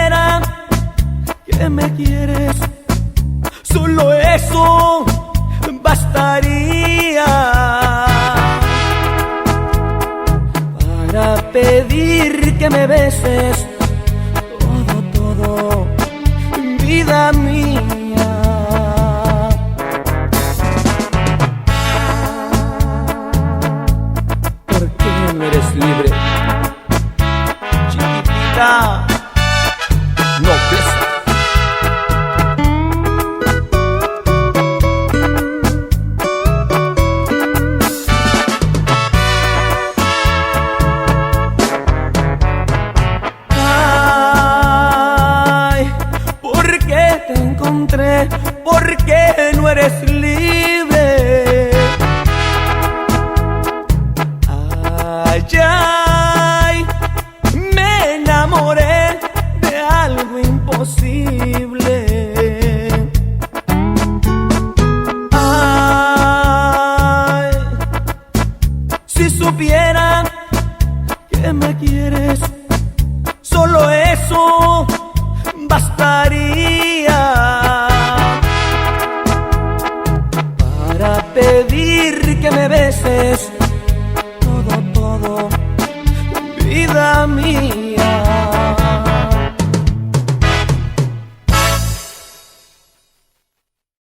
supiera que me quieres, solo eso bastaría para pedir que me beses todo, todo, vida mía. ¿Por qué no eres libre, chiquitita? No pesa. ¿Por qué no eres libre? Ay, ay, me enamoré de algo imposible. Ay, si supiera que me quieres, solo eso bastaría para pedir que me beses